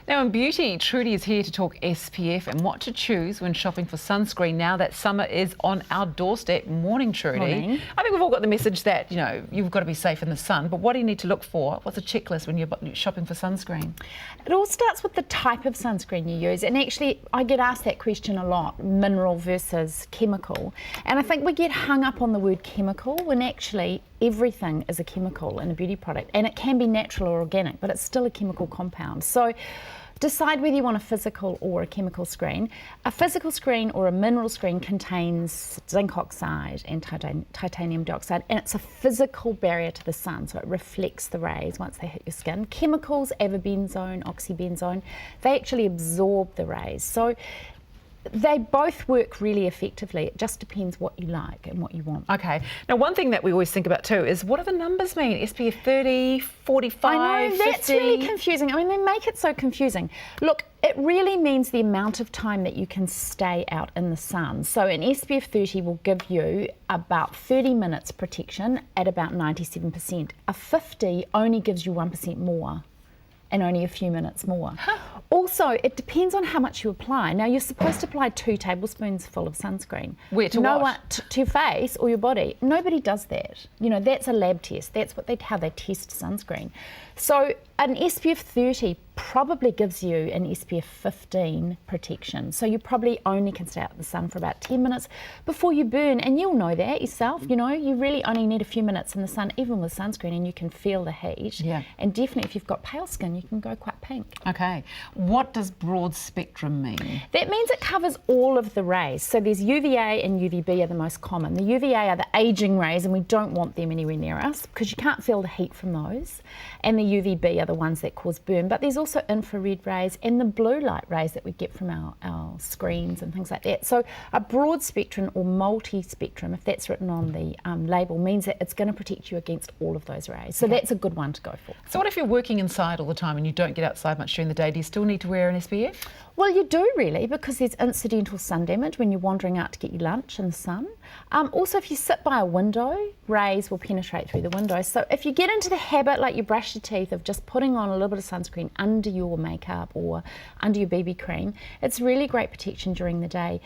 Now in beauty, Trudy is here to talk SPF and what to choose when shopping for sunscreen now that summer is on our doorstep. Morning, Trudy. Morning. I think we've all got the message that, you know, you've got to be safe in the sun, but what do you need to look for? What's a checklist when you're shopping for sunscreen? It all starts with the type of sunscreen you use, and actually I get asked that question a lot, mineral versus chemical, and I think we get hung up on the word chemical when actually everything is a chemical in a beauty product, and it can be natural or organic, but it's still a chemical compound. So decide whether you want a physical or a chemical screen. A physical screen or a mineral screen contains zinc oxide and titanium dioxide, and it's a physical barrier to the sun, so it reflects the rays once they hit your skin. Chemicals, avobenzone, oxybenzone, they actually absorb the rays. So they both work really effectively. It just depends what you like and what you want. Okay. Now, one thing that we always think about too is what do the numbers mean? SPF 30, 45, I know, 50? that's really confusing. I mean, they make it so confusing. Look, it really means the amount of time that you can stay out in the sun. So an SPF 30 will give you about 30 minutes protection at about 97%. A 50 only gives you 1% more and only a few minutes more. Also, it depends on how much you apply. Now, you're supposed to apply 2 tablespoons full of sunscreen. Where to what? To your face or your body. Nobody does that. You know, that's a lab test. That's how they test sunscreen. So an SPF 30 probably gives you an SPF 15 protection. So you probably only can stay out in the sun for about 10 minutes before you burn, and you'll know that yourself. You know, you really only need a few minutes in the sun, even with sunscreen, and you can feel the heat. Yeah. And definitely if you've got pale skin, you can go quite pink. Okay. What does broad spectrum mean? That means it covers all of the rays. So there's UVA and UVB are the most common. The UVA are the aging rays, and we don't want them anywhere near us because you can't feel the heat from those. And the UVB are the ones that cause burn. But there's also infrared rays and the blue light rays that we get from our screens and things like that. So a broad spectrum or multi-spectrum, if that's written on the label, means that it's going to protect you against all of those rays. So that's a good one to go for. So what if you're working inside all the time and you don't get outside much during the day? Do you still need to wear an SPF? Well, you do really, because there's incidental sun damage when you're wandering out to get your lunch in the sun. Also, if you sit by a window, rays will penetrate through the window. So if you get into the habit, like you brush your teeth, of just putting on a little bit of sunscreen under your makeup or under your BB cream, it's really great protection during the day.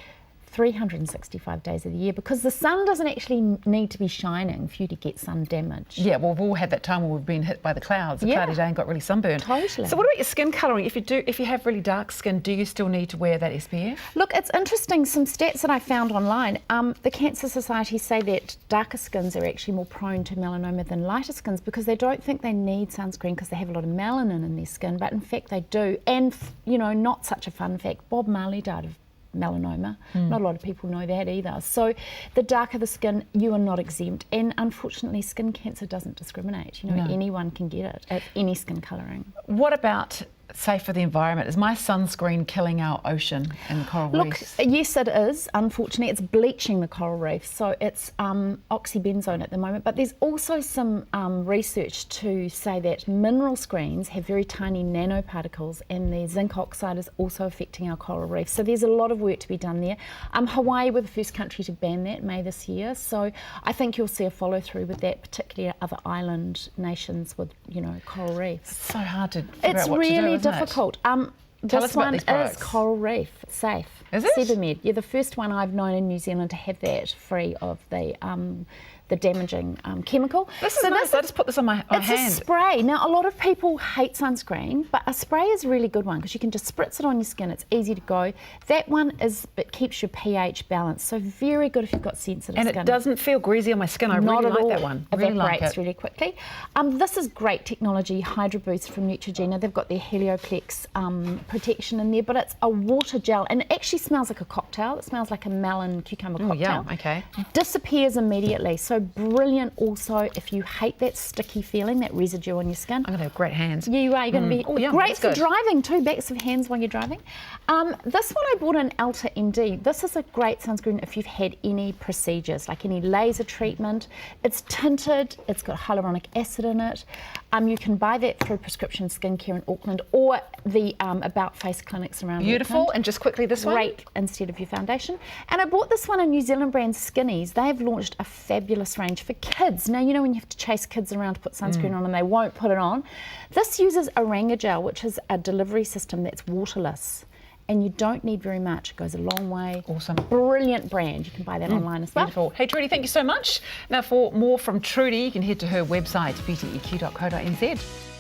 365 days of the year, because the sun doesn't actually need to be shining for you to get sun damage. Yeah, well, we've all had that time where we've been hit by the clouds, a cloudy day, and got really sunburned. Totally. So what about your skin colouring? If you have really dark skin, do you still need to wear that SPF? Look, it's interesting, some stats that I found online. The Cancer Society say that darker skins are actually more prone to melanoma than lighter skins because they don't think they need sunscreen because they have a lot of melanin in their skin, but in fact they do. And, you know, not such a fun fact, Bob Marley died of melanoma. Not a lot of people know that either. So the darker the skin, you are not exempt, and unfortunately skin cancer doesn't discriminate. You know, anyone can get it at any skin colouring. What about safe for the environment? Is my sunscreen killing our ocean and coral reefs? Look, yes it is. Unfortunately, it's bleaching the coral reef, so it's oxybenzone at the moment, but there's also some research to say that mineral screens have very tiny nanoparticles, and the zinc oxide is also affecting our coral reef. So there's a lot of work to be done there. Hawaii were the first country to ban that May this year, so I think you'll see a follow through with that, particularly other island nations with, you know, coral reefs. It's so hard to figure out what to do, It's really isn't difficult. This one is coral reef safe. Is it? Sebamed. You're the first one I've known in New Zealand to have that free of the damaging chemical. This is nice. I just put this on my hand. It's a spray. Now, a lot of people hate sunscreen, but a spray is a really good one because you can just spritz it on your skin. It's easy to go. That one it keeps your pH balanced, so very good if you've got sensitive skin. And it doesn't feel greasy on my skin. I really like that one. I really like it. Really quickly. This is great technology, Hydro Boost from Neutrogena. They've got their Helioplex protection in there, but it's a water gel, and it actually smells like a cocktail. It smells like a melon cucumber cocktail. Yeah, okay. Disappears immediately. So brilliant also if you hate that sticky feeling, that residue on your skin. I'm going to have great hands. Yeah, you are. You're going to be great for driving too, backs of hands while you're driving. This one I bought in Alta MD. This is a great sunscreen if you've had any procedures, like any laser treatment. It's tinted, it's got hyaluronic acid in it. You can buy that through Prescription Skincare in Auckland or the About Face clinics around Beautiful. Auckland. And just quickly, this one? Great instead of your foundation. And I bought this one in New Zealand brand Skinnies. They have launched a fabulous this range for kids. Now, you know when you have to chase kids around to put sunscreen on and they won't put it on? This uses Orangagel, which is a delivery system that's waterless. And you don't need very much. It goes a long way. Awesome. Brilliant brand. You can buy that online as well. Beautiful. Hey, Trudy, thank you so much. Now, for more from Trudy, you can head to her website, beautyeq.co.nz.